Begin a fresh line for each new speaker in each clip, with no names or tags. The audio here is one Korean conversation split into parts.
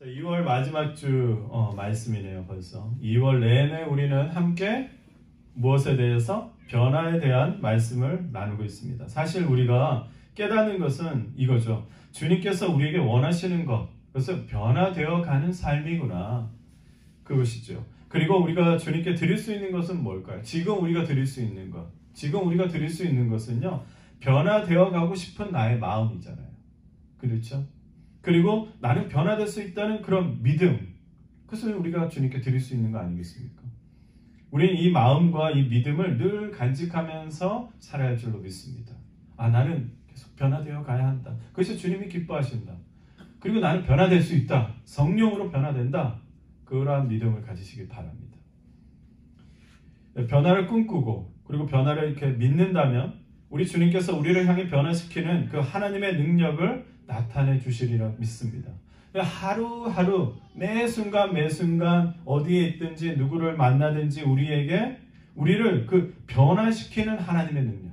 자, 2월 마지막 주 말씀이네요. 벌써 2월 내내 우리는 함께 무엇에 대해서? 변화에 대한 말씀을 나누고 있습니다. 사실 우리가 깨닫는 것은 이거죠. 주님께서 우리에게 원하시는 것, 그래서 변화되어 가는 삶이구나. 그것이죠. 그리고 우리가 주님께 드릴 수 있는 것은 뭘까요? 지금 우리가 드릴 수 있는 것. 지금 우리가 드릴 수 있는 것은요, 변화되어 가고 싶은 나의 마음이잖아요. 그렇죠? 그리고 나는 변화될 수 있다는 그런 믿음. 그것을 우리가 주님께 드릴 수 있는 거 아니겠습니까? 우리는 이 마음과 이 믿음을 늘 간직하면서 살아야 할 줄로 믿습니다. 나는 계속 변화되어 가야 한다. 그것이 주님이 기뻐하신다. 그리고 나는 변화될 수 있다. 성령으로 변화된다. 그러한 믿음을 가지시길 바랍니다. 변화를 꿈꾸고 그리고 변화를 이렇게 믿는다면 우리 주님께서 우리를 향해 변화시키는 그 하나님의 능력을 나타내 주시리라 믿습니다. 하루하루 매 순간 어디에 있든지 누구를 만나든지 우리를 그 변화시키는 하나님의 능력,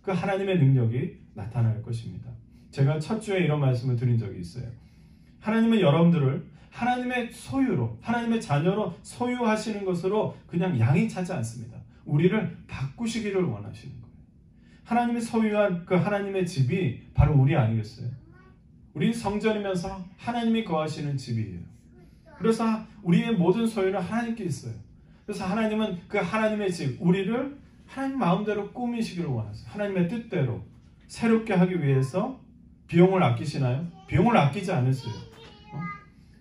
그 하나님의 능력이 나타날 것입니다. 제가 첫 주에 이런 말씀을 드린 적이 있어요. 하나님은 여러분들을 하나님의 소유로, 하나님의 자녀로 소유하시는 것으로 그냥 양이차지 않습니다. 우리를 바꾸시기를 원하시는 거예요. 하나님이 소유한 그 하나님의 집이 바로 우리 아니겠어요? 우리 성전이면서 하나님이 거하시는 집이에요. 그래서 우리의 모든 소유는 하나님께 있어요. 그래서 하나님은 그 하나님의 집, 우리를 하나님 마음대로 꾸미시기를 원하세요. 하나님의 뜻대로 새롭게 하기 위해서 비용을 아끼시나요? 비용을 아끼지 않으세요.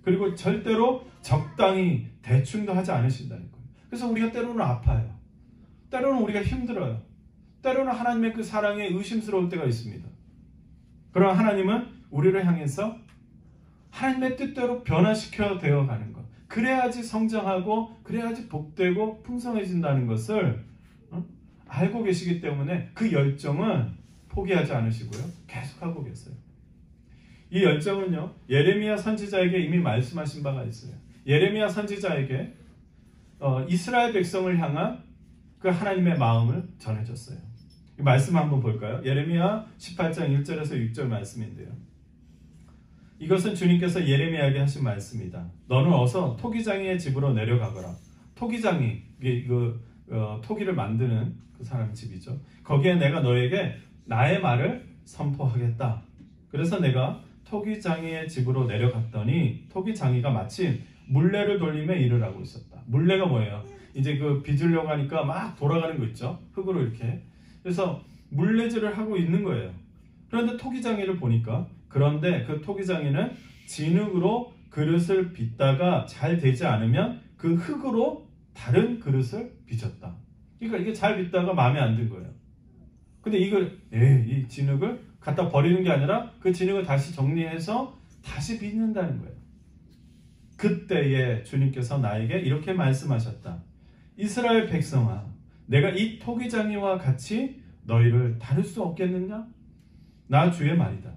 그리고 절대로 적당히 대충도 하지 않으신다는 거예요. 그래서 우리가 때로는 아파요. 때로는 우리가 힘들어요. 때로는 하나님의 그 사랑에 의심스러울 때가 있습니다. 그러나 하나님은 우리를 향해서 하나님의 뜻대로 변화시켜 되어 가는 것. 그래야지 성장하고 그래야지 복되고 풍성해진다는 것을 알고 계시기 때문에 그 열정은 포기하지 않으시고요. 계속하고 계세요. 이 열정은요, 예레미야 선지자에게 이미 말씀하신 바가 있어요. 예레미야 선지자에게 이스라엘 백성을 향한 그 하나님의 마음을 전해줬어요. 이 말씀 한번 볼까요? 예레미야 18장 1절에서 6절 말씀인데요. 이것은 주님께서 예레미야에게 하신 말씀이다. 너는 어서 토기장이의 집으로 내려가거라. 토기장이, 토기를 만드는 그 사람 집이죠. 거기에 내가 너에게 나의 말을 선포하겠다. 그래서 내가 토기장이의 집으로 내려갔더니 토기장이가 마침 물레를 돌리며 일을 하고 있었다. 물레가 뭐예요? 이제 그 빚으려고 하니까 막 돌아가는 거 있죠? 흙으로 이렇게. 그래서 물레질을 하고 있는 거예요. 그런데 토기장이를 보니까 그런데 그 토기장이는 진흙으로 그릇을 빚다가 잘 되지 않으면 그 흙으로 다른 그릇을 빚었다. 그러니까 이게 잘 빚다가 마음에 안 든 거예요. 근데 이 진흙을 갖다 버리는 게 아니라 그 진흙을 다시 정리해서 다시 빚는다는 거예요. 그때에 주님께서 나에게 이렇게 말씀하셨다. 이스라엘 백성아, 내가 이 토기장이와 같이 너희를 다룰 수 없겠느냐? 나 주의 말이다.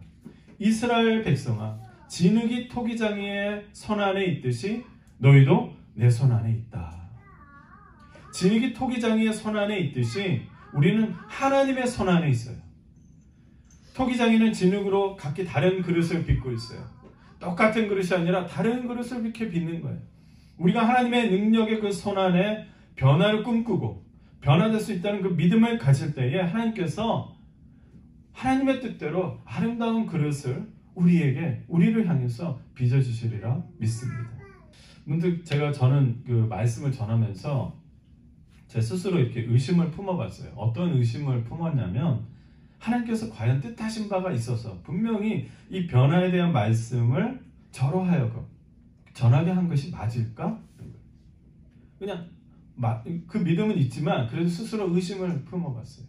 이스라엘 백성아, 진흙이 토기장이의 손 안에 있듯이 너희도 내 손 안에 있다. 진흙이 토기장이의 손 안에 있듯이 우리는 하나님의 손 안에 있어요. 토기장이는 진흙으로 각기 다른 그릇을 빚고 있어요. 똑같은 그릇이 아니라 다른 그릇을 이렇게 빚는 거예요. 우리가 하나님의 능력의 그 손 안에 변화를 꿈꾸고 변화될 수 있다는 그 믿음을 가질 때에 하나님께서 하나님의 뜻대로 아름다운 그릇을 우리를 향해서 빚어주시리라 믿습니다. 문득 저는 그 말씀을 전하면서 제 스스로 이렇게 의심을 품어봤어요. 어떤 의심을 품었냐면 하나님께서 과연 뜻하신 바가 있어서 분명히 이 변화에 대한 말씀을 저로 하여금 전하게 한 것이 맞을까? 그냥 그 믿음은 있지만 그래도 스스로 의심을 품어봤어요.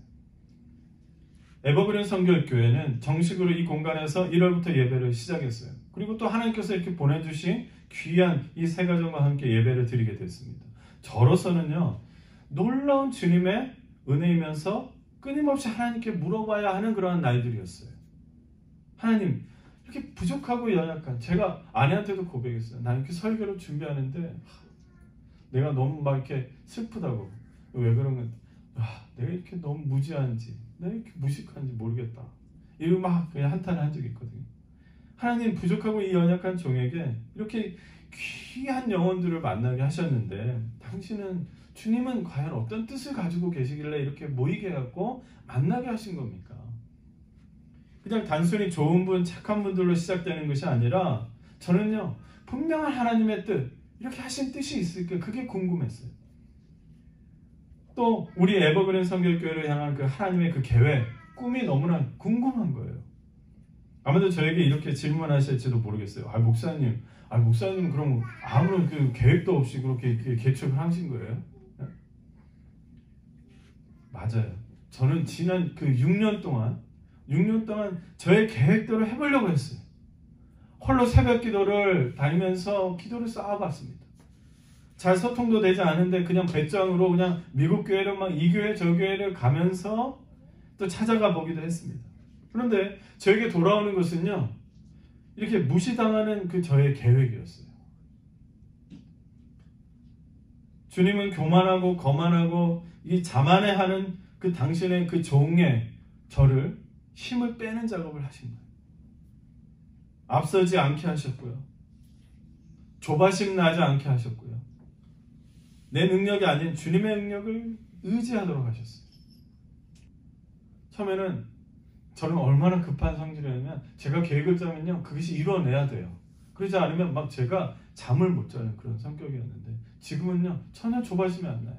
에버그린 선교교회는 정식으로 이 공간에서 1월부터 예배를 시작했어요. 그리고 또 하나님께서 이렇게 보내주신 귀한 이 세 가정과 함께 예배를 드리게 됐습니다. 저로서는요, 놀라운 주님의 은혜이면서 끊임없이 하나님께 물어봐야 하는 그러한 날들이었어요. 하나님, 이렇게 부족하고 연약한, 제가 아내한테도 고백했어요. 나 이렇게 설교를 준비하는데 내가 너무 막 이렇게 슬프다고. 왜 그런 건 내가 이렇게 너무 무지한지, 내가 이렇게 무식한지 모르겠다. 이러고 막 그냥 한탄을 한 적이 있거든요. 하나님 부족하고 이 연약한 종에게 이렇게 귀한 영혼들을 만나게 하셨는데 당신은 주님은 과연 어떤 뜻을 가지고 계시길래 이렇게 모이게 해갖고 만나게 하신 겁니까? 그냥 단순히 좋은 분, 착한 분들로 시작되는 것이 아니라 저는요 분명한 하나님의 뜻, 이렇게 하신 뜻이 있을까 그게 궁금했어요. 또 우리 에버그린 성결교회를 향한 그 하나님의 그 계획, 꿈이 너무나 궁금한 거예요. 아마도 저에게 이렇게 질문하실지도 모르겠어요. 목사님 그럼 아무런 그 계획도 없이 그렇게 개척을 하신 거예요? 맞아요. 저는 지난 그 6년 동안 저의 계획대로 해보려고 했어요. 홀로 새벽 기도를 다니면서 기도를 쌓아봤습니다. 잘 소통도 되지 않은데 그냥 배짱으로 그냥 미국 교회를 막 이 교회 저 교회를 가면서 또 찾아가 보기도 했습니다. 그런데 저에게 돌아오는 것은요, 이렇게 무시당하는 그 저의 계획이었어요. 주님은 교만하고 거만하고 이 자만해하는 그 당신의 그 종의 저를 힘을 빼는 작업을 하신 거예요. 앞서지 않게 하셨고요. 조바심 나지 않게 하셨고요. 내 능력이 아닌 주님의 능력을 의지하도록 하셨어요. 처음에는 저는 얼마나 급한 성질이냐면 제가 계획을 짜면요 그것이 이루어내야 돼요. 그러지 않으면 막 제가 잠을 못 자는 그런 성격이었는데 지금은요 전혀 조바심이 안 나요.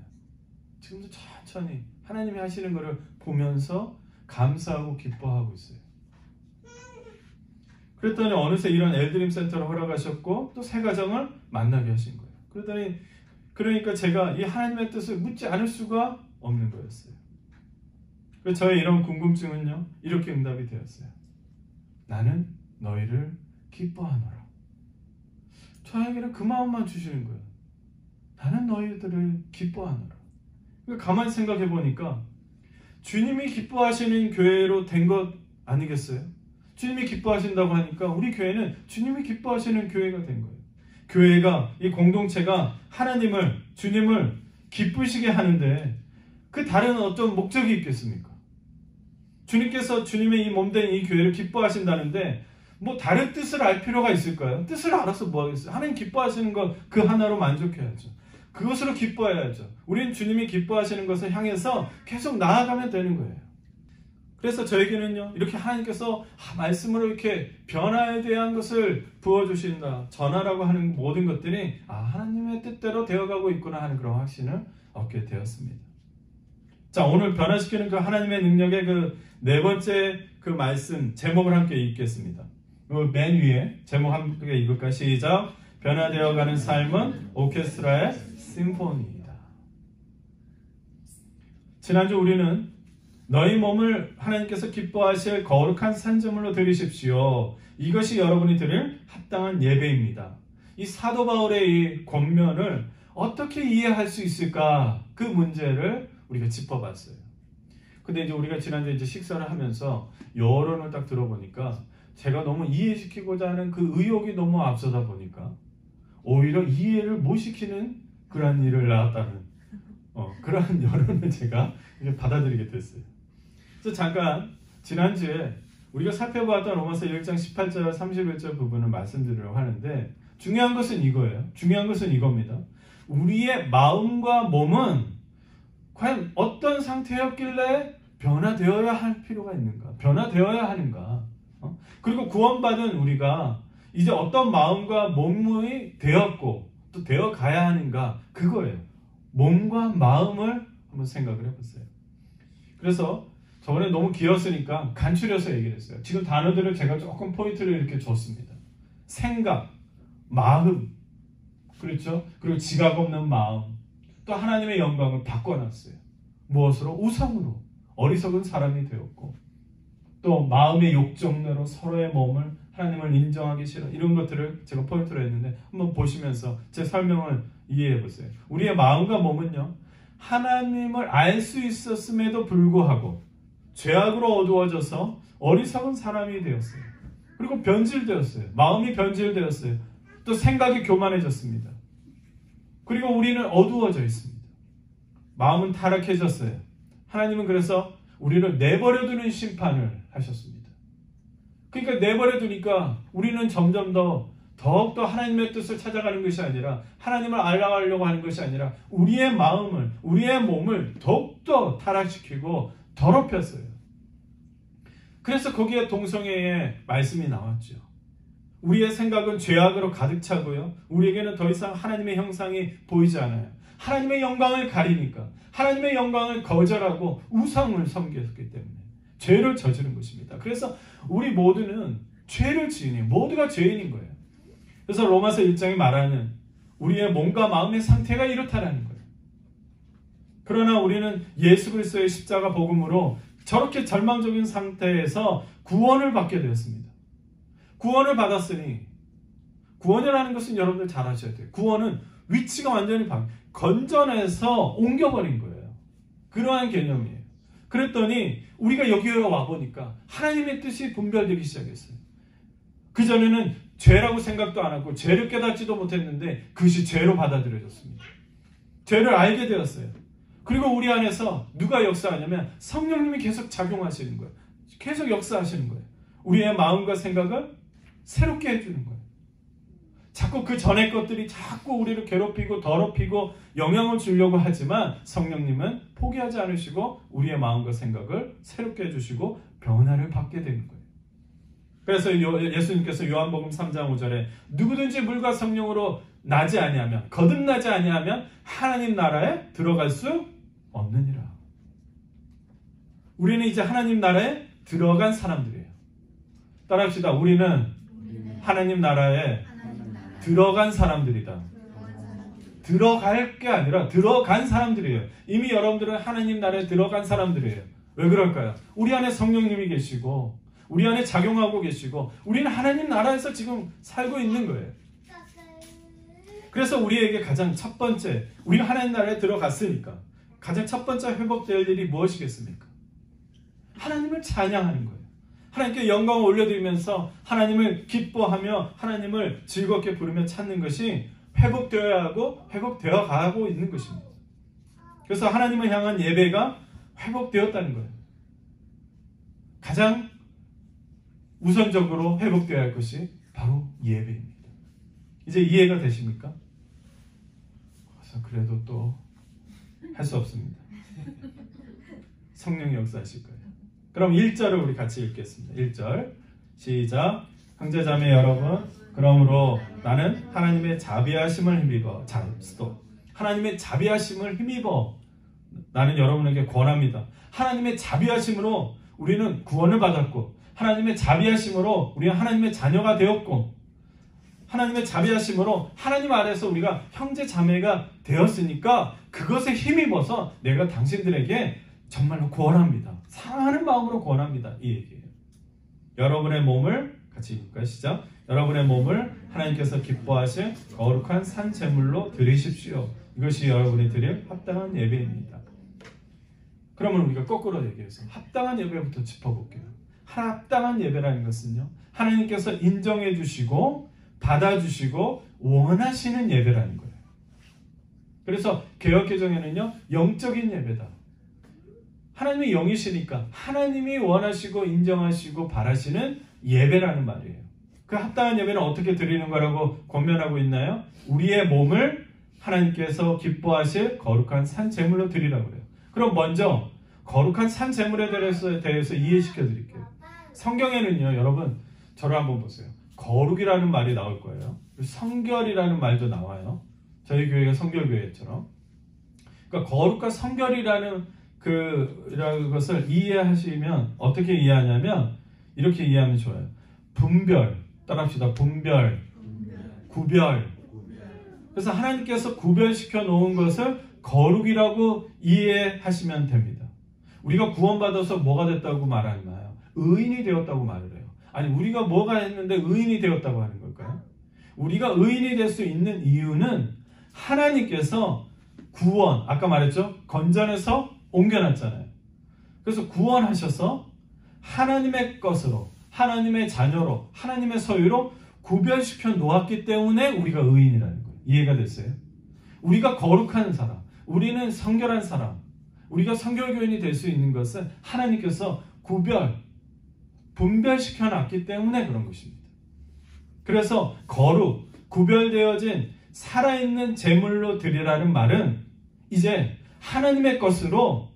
지금도 천천히 하나님이 하시는 것을 보면서 감사하고 기뻐하고 있어요. 그랬더니 어느새 이런 엘드림 센터를 허락하셨고 또 새 가정을 만나게 하신 거예요. 그러니까 제가 이 하나님의 뜻을 묻지 않을 수가 없는 거였어요. 그래서 저의 이런 궁금증은요 이렇게 응답이 되었어요. 나는 너희를 기뻐하노라. 저에게는 그 마음만 주시는 거예요. 나는 너희들을 기뻐하노라. 가만히 생각해 보니까 주님이 기뻐하시는 교회로 된 것 아니겠어요? 주님이 기뻐하신다고 하니까 우리 교회는 주님이 기뻐하시는 교회가 된 거예요. 교회가, 이 공동체가 하나님을, 주님을 기쁘시게 하는데 그 다른 어떤 목적이 있겠습니까? 주님께서 주님의 이 몸된 이 교회를 기뻐하신다는데 뭐 다른 뜻을 알 필요가 있을까요? 뜻을 알아서 뭐 하겠어요? 하나님 기뻐하시는 것 그 하나로 만족해야죠. 그것으로 기뻐해야죠. 우리는 주님이 기뻐하시는 것을 향해서 계속 나아가면 되는 거예요. 그래서 저에게는요 이렇게 하나님께서 말씀으로 이렇게 변화에 대한 것을 부어주신다, 전하라고 하는 모든 것들이 하나님의 뜻대로 되어가고 있구나 하는 그런 확신을 얻게 되었습니다. 자, 오늘 변화시키는 그 하나님의 능력의 그 네 번째 그 말씀 제목을 함께 읽겠습니다. 맨 위에 제목 함께 읽을까? 시작. 변화되어가는 삶은 오케스트라의 심포니이다. 지난주 우리는 너희 몸을 하나님께서 기뻐하실 거룩한 산제물로 드리십시오. 이것이 여러분이 드릴 합당한 예배입니다. 이 사도 바울의 이 권면을 어떻게 이해할 수 있을까? 그 문제를 우리가 짚어봤어요. 근데 이제 우리가 지난주에 이제 식사를 하면서 여론을 딱 들어보니까 제가 너무 이해시키고자 하는 그 의욕이 너무 앞서다 보니까 오히려 이해를 못 시키는 그러한 일을 낳았다는 그러한 여론을 제가 받아들이게 됐어요. 그래서 잠깐 지난주에 우리가 살펴보았던 로마서 1장 18절 31절 부분을 말씀드리려고 하는데 중요한 것은 이거예요. 중요한 것은 이겁니다. 우리의 마음과 몸은 과연 어떤 상태였길래 변화되어야 할 필요가 있는가? 변화되어야 하는가? 그리고 구원받은 우리가 이제 어떤 마음과 몸이 되었고 또 되어가야 하는가? 그거예요. 몸과 마음을 한번 생각을 해보세요. 그래서 저번에 너무 길었으니까 간추려서 얘기를 했어요. 지금 단어들을 제가 조금 포인트를 이렇게 줬습니다. 생각, 마음, 그렇죠? 그리고 지각 없는 마음, 또 하나님의 영광을 바꿔놨어요. 무엇으로? 우상으로. 어리석은 사람이 되었고 또 마음의 욕정대로 서로의 몸을 하나님을 인정하기 싫어. 이런 것들을 제가 포인트로 했는데 한번 보시면서 제 설명을 이해해 보세요. 우리의 마음과 몸은요. 하나님을 알 수 있었음에도 불구하고 죄악으로 어두워져서 어리석은 사람이 되었어요. 그리고 변질되었어요. 마음이 변질되었어요. 또 생각이 교만해졌습니다. 그리고 우리는 어두워져 있습니다. 마음은 타락해졌어요. 하나님은 그래서 우리를 내버려두는 심판을 하셨습니다. 그러니까 내버려 두니까 우리는 점점 더욱더 하나님의 뜻을 찾아가는 것이 아니라 하나님을 알아가려고 하는 것이 아니라 우리의 마음을, 우리의 몸을 더욱더 타락시키고 더럽혔어요. 그래서 거기에 동성애의 말씀이 나왔죠. 우리의 생각은 죄악으로 가득 차고요. 우리에게는 더 이상 하나님의 형상이 보이지 않아요. 하나님의 영광을 가리니까 하나님의 영광을 거절하고 우상을 섬겼기 때문에 죄를 저지른 것입니다. 그래서 우리 모두는 죄를 지으니 모두가 죄인인 거예요. 그래서 로마서 1장이 말하는 우리의 몸과 마음의 상태가 이렇다라는 거예요. 그러나 우리는 예수 그리스도의 십자가 복음으로 저렇게 절망적인 상태에서 구원을 받게 되었습니다. 구원을 받았으니 구원이라는 것은 여러분들 잘 아셔야 돼요. 구원은 위치가 완전히 건전해서 옮겨버린 거예요. 그러한 개념이에요. 그랬더니 우리가 여기에 와보니까 하나님의 뜻이 분별되기 시작했어요. 그전에는 죄라고 생각도 안 하고 죄를 깨닫지도 못했는데 그것이 죄로 받아들여졌습니다. 죄를 알게 되었어요. 그리고 우리 안에서 누가 역사하냐면 성령님이 계속 작용하시는 거예요. 계속 역사하시는 거예요. 우리의 마음과 생각을 새롭게 해주는 거예요. 자꾸 그 전의 것들이 자꾸 우리를 괴롭히고 더럽히고 영향을 주려고 하지만 성령님은 포기하지 않으시고 우리의 마음과 생각을 새롭게 해주시고 변화를 받게 되는 거예요. 그래서 예수님께서 요한복음 3장 5절에 누구든지 물과 성령으로 나지 아니하면 거듭나지 아니하면 하나님 나라에 들어갈 수 없느니라. 우리는 이제 하나님 나라에 들어간 사람들이에요. 따라합시다. 우리는 하나님 나라에 들어간 사람들이다. 들어갈 게 아니라 들어간 사람들이에요. 이미 여러분들은 하나님 나라에 들어간 사람들이에요. 왜 그럴까요? 우리 안에 성령님이 계시고 우리 안에 작용하고 계시고 우리는 하나님 나라에서 지금 살고 있는 거예요. 그래서 우리에게 가장 첫 번째, 우리가 하나님 나라에 들어갔으니까 가장 첫 번째 회복될 일이 무엇이겠습니까? 하나님을 찬양하는 거예요. 하나님께 영광을 올려드리면서 하나님을 기뻐하며 하나님을 즐겁게 부르며 찾는 것이 회복되어야 하고 회복되어 가고 있는 것입니다. 그래서 하나님을 향한 예배가 회복되었다는 거예요. 가장 우선적으로 회복되어야 할 것이 바로 예배입니다. 이제 이해가 되십니까? 그래서 그래도 또 할 수 없습니다. 성령이 역사하실 거예요. 그럼 1절을 우리 같이 읽겠습니다. 1절 시작. 형제자매 여러분, 그러므로 나는 하나님의 자비하심을 힘입어 하나님의 자비하심을 힘입어 나는 여러분에게 권합니다. 하나님의 자비하심으로 우리는 구원을 받았고 하나님의 자비하심으로 우리는 하나님의 자녀가 되었고 하나님의 자비하심으로 하나님 아래서 우리가 형제 자매가 되었으니까 그것에 힘입어서 내가 당신들에게 정말로 구원합니다. 사랑하는 마음으로 구원합니다. 이 얘기예요. 여러분의 몸을 같이 읽을까요? 시작. 여러분의 몸을 하나님께서 기뻐하실 거룩한 산 제물로 드리십시오. 이것이 여러분이 드릴 합당한 예배입니다. 그러면 우리가 거꾸로 얘기해서 합당한 예배부터 짚어볼게요. 합당한 예배라는 것은요, 하나님께서 인정해 주시고 받아주시고 원하시는 예배라는 거예요. 그래서 개역개정에는요, 영적인 예배다. 하나님이 영이시니까 하나님이 원하시고 인정하시고 바라시는 예배라는 말이에요. 그 합당한 예배는 어떻게 드리는 거라고 권면하고 있나요? 우리의 몸을 하나님께서 기뻐하실 거룩한 산 제물로 드리라고 그래요. 그럼 먼저 거룩한 산 제물에 대해서 이해시켜 드릴게요. 성경에는요, 여러분 저를 한번 보세요. 거룩이라는 말이 나올 거예요. 성결이라는 말도 나와요. 저희 교회가 성결교회처럼. 그러니까 거룩과 성결이라는 것을 이해하시면 어떻게 이해하냐면 이렇게 이해하면 좋아요. 분별, 따라합시다. 분별, 구별. 그래서 하나님께서 구별시켜 놓은 것을 거룩이라고 이해하시면 됩니다. 우리가 구원받아서 뭐가 됐다고 말하나요? 의인이 되었다고 말을 해요. 아니, 우리가 뭐가 했는데 의인이 되었다고 하는 걸까요? 우리가 의인이 될 수 있는 이유는 하나님께서 구원, 아까 말했죠? 건전해서 옮겨놨잖아요. 그래서 구원하셔서 하나님의 것으로, 하나님의 자녀로, 하나님의 소유로 구별시켜 놓았기 때문에 우리가 의인이라는 거예요. 이해가 됐어요? 우리가 거룩한 사람, 우리는 성결한 사람, 우리가 성결교인이 될 수 있는 것은 하나님께서 구별, 분별시켜 놨기 때문에 그런 것입니다. 그래서 거룩, 구별되어진 살아있는 제물로 드리라는 말은 이제 하나님의 것으로,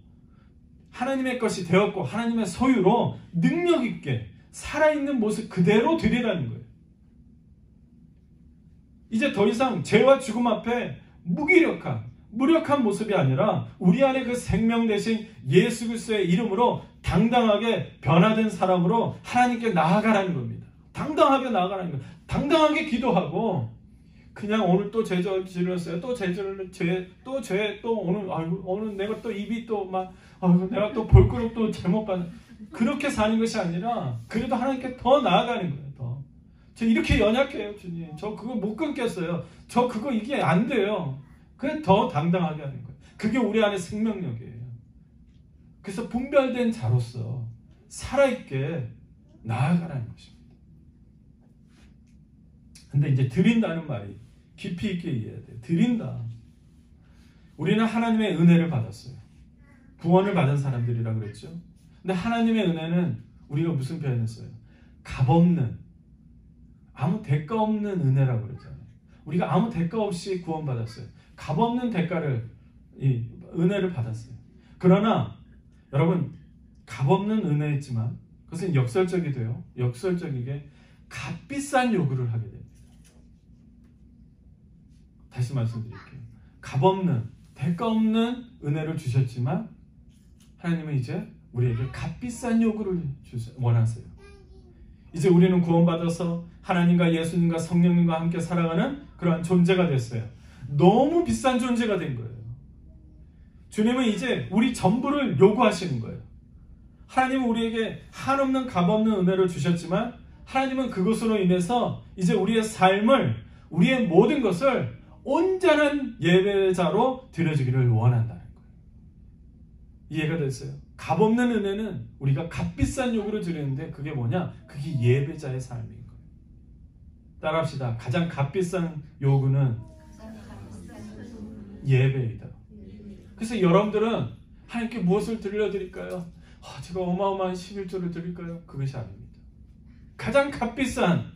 하나님의 것이 되었고 하나님의 소유로 능력 있게 살아있는 모습 그대로 드리라는 거예요. 이제 더 이상 죄와 죽음 앞에 무력한 모습이 아니라 우리 안에 그 생명 대신 예수 그리스도의 이름으로 당당하게 변화된 사람으로 하나님께 나아가라는 겁니다. 당당하게 나아가라는 거예요. 당당하게 기도하고, 그냥 오늘 또 죄 지었어요. 또 오늘 내가 또 입이 또 막, 내가 또 볼거록 또 잘못 봤네. 그렇게 사는 것이 아니라, 그래도 하나님께 더 나아가는 거예요. 더. 저 이렇게 연약해요, 주님. 저 그거 못 끊겠어요. 저 그거 이게 안 돼요. 그래 더 당당하게 하는 거예요. 그게 우리 안에 생명력이에요. 그래서 분별된 자로서 살아있게 나아가라는 것입니다. 근데 이제 드린다는 말이 깊이 있게 이해해야 돼요. 드린다. 우리는 하나님의 은혜를 받았어요. 구원을 받은 사람들이라고 그랬죠. 근데 하나님의 은혜는 우리가 무슨 표현했어요? 값없는, 아무 대가 없는 은혜라고 그랬잖아요. 우리가 아무 대가 없이 구원받았어요. 값없는 대가를, 은혜를 받았어요. 그러나 여러분, 값없는 은혜였지만 그것은 역설적이게 값비싼 요구를 하게 됩니다. 다시 말씀드릴게요. 값없는, 대가 없는 은혜를 주셨지만 하나님은 이제 우리에게 값비싼 요구를 원하세요. 이제 우리는 구원받아서 하나님과 예수님과 성령님과 함께 살아가는 그러한 존재가 됐어요. 너무 비싼 존재가 된 거예요. 주님은 이제 우리 전부를 요구하시는 거예요. 하나님은 우리에게 한없는 값없는 은혜를 주셨지만 하나님은 그것으로 인해서 이제 우리의 삶을, 우리의 모든 것을 온전한 예배자로 드려주기를 원한다는 거예요. 이해가 됐어요? 값없는 은혜는 우리가 값비싼 요구를 드리는데 그게 뭐냐? 그게 예배자의 삶인 거예요. 따라합시다. 가장 값비싼 요구는 예배이다. 그래서 여러분들은 하나님께 무엇을 들려드릴까요? 제가 어마어마한 11조를 드릴까요? 그것이 아닙니다. 가장 값비싼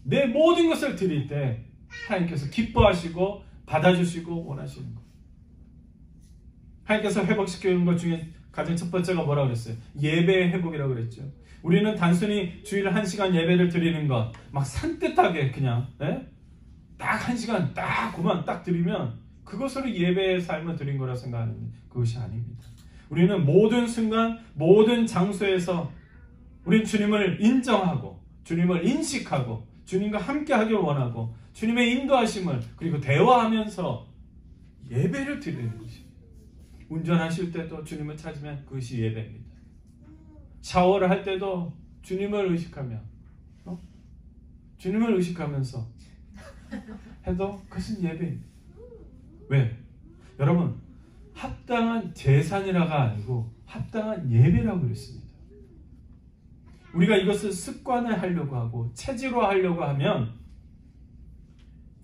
내 모든 것을 드릴 때 하나님께서 기뻐하시고 받아주시고 원하시는 거예요. 하나님께서 회복시키는 것 중에 가장 첫 번째가 뭐라고 그랬어요? 예배의 회복이라고 그랬죠. 우리는 단순히 주일 1시간 예배를 드리는 것, 막 산뜻하게 그냥 딱 1시간 딱 그만 딱 드리면 그것으로 예배의 삶을 드린 거라 생각하는데 그것이 아닙니다. 우리는 모든 순간 모든 장소에서 우리는 주님을 인정하고 주님을 인식하고 주님과 함께 하길 원하고 주님의 인도하심을 그리고 대화하면서 예배를 드리는 것입니다. 운전하실 때도 주님을 찾으면 그것이 예배입니다. 샤워를 할 때도 주님을 의식하며 주님을 의식하면서 해도 그것은 예배입니다. 왜? 여러분, 합당한 제사니라가 아니고 합당한 예배라고 그랬습니다. 우리가 이것을 습관을 하려고 하고 체질화 하려고 하면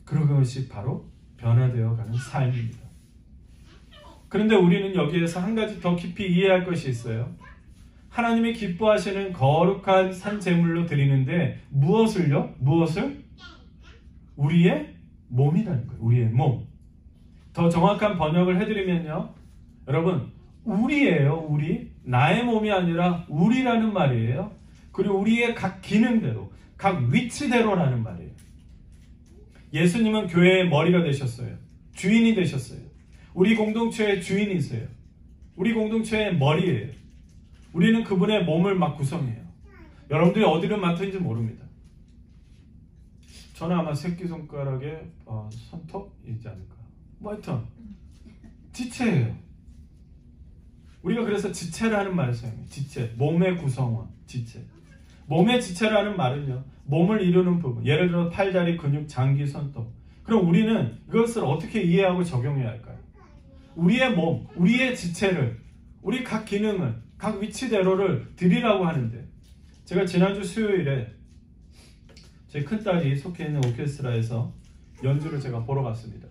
그런 것이 바로 변화되어가는 삶입니다. 그런데 우리는 여기에서 한 가지 더 깊이 이해할 것이 있어요. 하나님이 기뻐하시는 거룩한 산제물로 드리는데 무엇을요? 무엇을? 우리의 몸이라는 거예요. 우리의 몸. 더 정확한 번역을 해드리면요. 여러분, 우리예요. 우리. 나의 몸이 아니라 우리라는 말이에요. 그리고 우리의 각 기능대로, 각 위치대로라는 말이에요. 예수님은 교회의 머리가 되셨어요. 주인이 되셨어요. 우리 공동체의 주인이세요. 우리 공동체의 머리예요. 우리는 그분의 몸을 막 구성해요. 여러분들이 어디를 맡은지 모릅니다. 저는 아마 새끼손가락에 손톱이지 않을까. 뭐 하여튼 지체예요. 우리가 그래서 지체라는 말을 사용해요. 지체, 몸의 구성원, 지체. 몸의 지체라는 말은요, 몸을 이루는 부분, 예를 들어 팔다리, 근육, 장기, 손톱. 그럼 우리는 이것을 어떻게 이해하고 적용해야 할까요? 우리의 몸, 우리의 지체를, 우리 각 기능을, 각 위치대로를 드리라고 하는데, 제가 지난주 수요일에 제 큰딸이 속해 있는 오케스트라에서 연주를 제가 보러 갔습니다.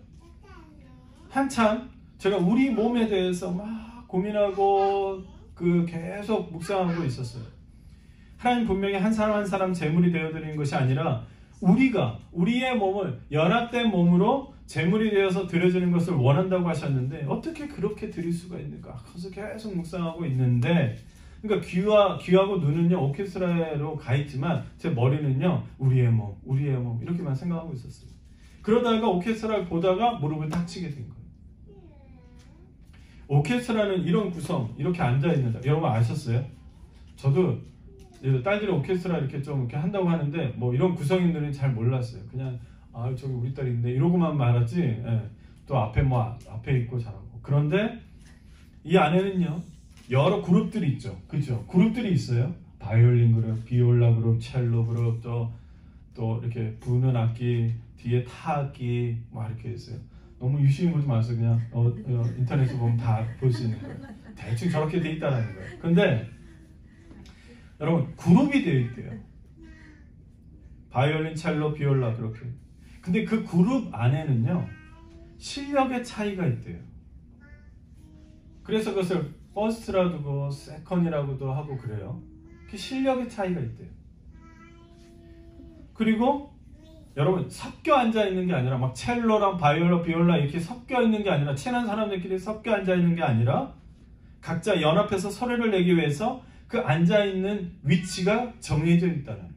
한참 제가 우리 몸에 대해서 막 고민하고 계속 묵상하고 있었어요. 하나님 분명히 한 사람 한 사람 제물이 되어드리는 것이 아니라 우리가 우리의 몸을 연합된 몸으로 제물이 되어서 드려지는 것을 원한다고 하셨는데 어떻게 그렇게 드릴 수가 있는가? 그래서 계속 묵상하고 있는데 그러니까 귀하고 눈은요 오케스트라로 가 있지만 제 머리는요 우리의 몸 이렇게만 생각하고 있었어요. 그러다가 오케스트라를 보다가 무릎을 딱 치게 된 거예요. 오케스트라는 이런 구성 이렇게 앉아 있는다. 여러분 아셨어요? 저도 딸들이 오케스트라 이렇게 좀 이렇게 한다고 하는데 뭐 이런 구성인들은 잘 몰랐어요. 그냥 아 저기 우리 딸이 있네 이러고만 말하지. 예. 또 앞에 앞에 있고 잘하고. 그런데 이 안에는요 여러 그룹들이 있죠. 그죠? 그룹들이 있어요. 바이올린 그룹, 비올라 그룹, 첼로 그룹, 또 이렇게 부는 악기, 뒤에 타악기 막 이렇게 있어요. 너무 유심히 보지 마세요. 그냥 인터넷에 보면 다 볼 수 있는 거예요. 대충 저렇게 돼 있다는 거예요. 근데 여러분 그룹이 되어 있대요. 바이올린, 첼로, 비올라 그렇게. 근데 그 그룹 안에는요 실력의 차이가 있대요. 그래서 그것을 퍼스트라고 세컨이라고도 하고 그래요. 그 실력의 차이가 있대요. 그리고 여러분 섞여 앉아 있는 게 아니라 막 첼로랑 바이올라, 비올라 이렇게 섞여 있는 게 아니라 친한 사람들끼리 섞여 앉아 있는 게 아니라 각자 연합해서 소리를 내기 위해서 그 앉아 있는 위치가 정해져 있다는 거.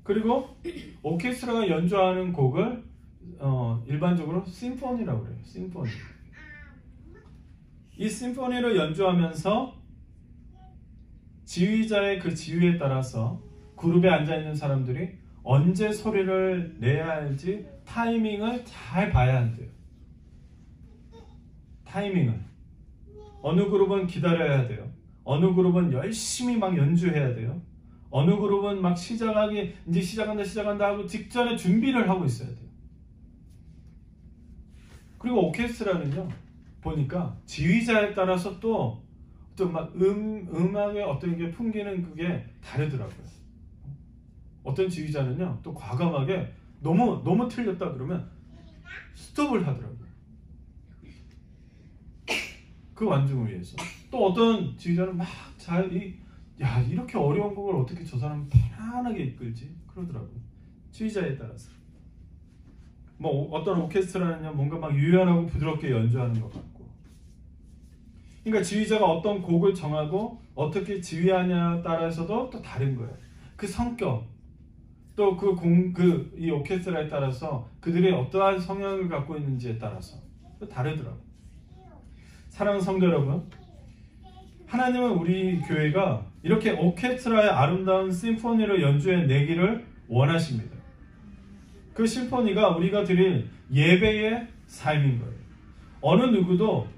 그리고 오케스트라가 연주하는 곡을 일반적으로 심포니라고 그래요. 심포니. 이 심포니를 연주하면서 지휘자의 그 지휘에 따라서 그룹에 앉아있는 사람들이 언제 소리를 내야 할지 타이밍을 잘 봐야 한대요. 타이밍을. 어느 그룹은 기다려야 돼요. 어느 그룹은 열심히 막 연주해야 돼요. 어느 그룹은 막 이제 시작한다 하고 직전에 준비를 하고 있어야 돼요. 그리고 오케스트라는요 보니까 지휘자에 따라서 또 막 음악의 어떤 게 풍기는 그게 다르더라고요. 어떤 지휘자는요 또 과감하게 너무 틀렸다 그러면 스톱을 하더라고요. 그 완중을 위해서. 또 어떤 지휘자는 막 이렇게 어려운 곡을 어떻게 저 사람 편안하게 이끌지 그러더라고요. 지휘자에 따라서. 뭐 어떤 오케스트라는요 뭔가 막 유연하고 부드럽게 연주하는 것 같고. 그러니까 지휘자가 어떤 곡을 정하고 어떻게 지휘하냐에 따라서도 또 다른 거예요. 그 성격 또 이 오케스트라에 따라서 그들이 어떠한 성향을 갖고 있는지에 따라서 또 다르더라고요. 사랑하는 성도 여러분, 하나님은 우리 교회가 이렇게 오케스트라의 아름다운 심포니를 연주해 내기를 원하십니다. 그 심포니가 우리가 드릴 예배의 삶인 거예요. 어느 누구도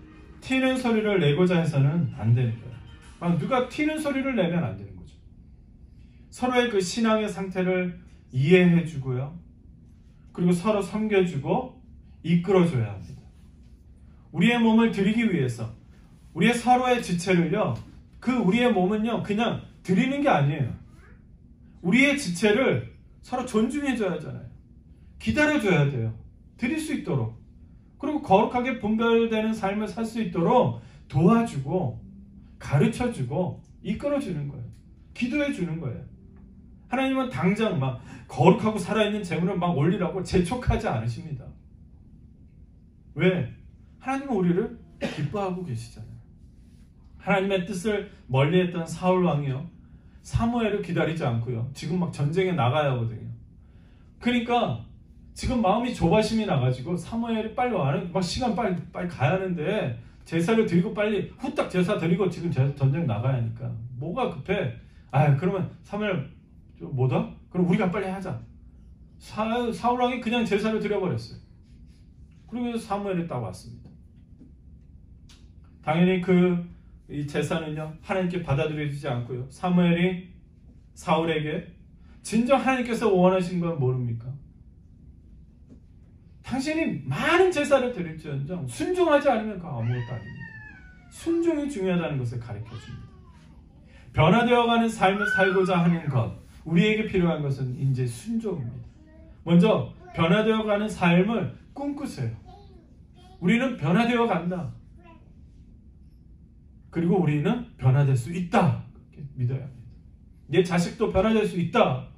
튀는 소리를 내고자 해서는 안 되는 거예요. 누가 튀는 소리를 내면 안 되는 거죠. 서로의 그 신앙의 상태를 이해해 주고요. 그리고 서로 섬겨주고 이끌어줘야 합니다. 우리의 몸을 드리기 위해서 우리의 서로의 지체를요. 우리의 몸은요. 그냥 드리는 게 아니에요. 우리의 지체를 서로 존중해줘야 하잖아요. 기다려줘야 돼요. 드릴 수 있도록. 그리고 거룩하게 분별되는 삶을 살 수 있도록 도와주고 가르쳐주고 이끌어주는 거예요. 기도해주는 거예요. 하나님은 당장 막 거룩하고 살아있는 재물을 막 올리라고 재촉하지 않으십니다. 왜? 하나님은 우리를 기뻐하고 계시잖아요. 하나님의 뜻을 멀리했던 사울 왕이요. 사무엘을 기다리지 않고요. 지금 막 전쟁에 나가야 하거든요. 그러니까 지금 마음이 조바심이 나가지고 사무엘이 빨리 와는 막 시간 빨리 가야 하는데 제사를 드리고 빨리 후딱 제사 드리고 지금 전쟁 나가야 하니까 뭐가 급해? 그러면 사무엘 뭐다? 그럼 우리가 빨리 하자. 사울 왕이 그냥 제사를 드려버렸어요. 그리고 사무엘이 딱 왔습니다. 당연히 이 제사는요 하나님께 받아들여지지 않고요. 사무엘이 사울에게 진정 하나님께서 원하신 건 모릅니까? 당신이 많은 제사를 드릴지언정 순종하지 않으면 그거 아무것도 아닙니다. 순종이 중요하다는 것을 가르쳐줍니다. 변화되어가는 삶을 살고자 하는 것, 우리에게 필요한 것은 이제 순종입니다. 먼저 변화되어가는 삶을 꿈꾸세요. 우리는 변화되어 간다. 그리고 우리는 변화될 수 있다. 믿어야 합니다. 내 자식도 변화될 수 있다.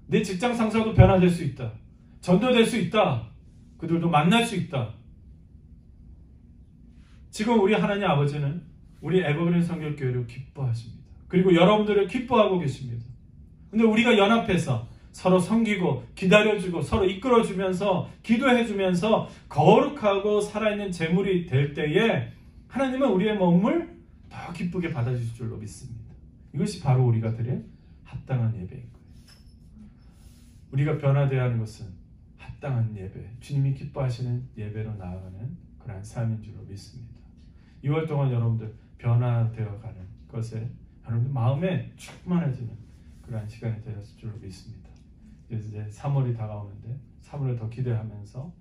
내 직장 상사도 변화될 수 있다. 전도될 수 있다. 그들도 만날 수 있다. 지금 우리 하나님 아버지는 우리 에버그린 성결교회를 기뻐하십니다. 그리고 여러분들을 기뻐하고 계십니다. 근데 우리가 연합해서 서로 섬기고 기다려주고 서로 이끌어주면서 기도해주면서 거룩하고 살아있는 제물이 될 때에 하나님은 우리의 몸을 더 기쁘게 받아주실 줄로 믿습니다. 이것이 바로 우리가 드릴 합당한 예배인 거예요. 우리가 변화되어야 하는 것은 합당한 예배, 주님이 기뻐하시는 예배로 나아가는 그러한 삶인 줄로 믿습니다. 2월 동안 여러분들 변화되어가는 것에 여러분들 마음에 충만해지는 그러한 시간이 되었을 줄로 믿습니다. 이제 3월이 다가오는데 3월을 더 기대하면서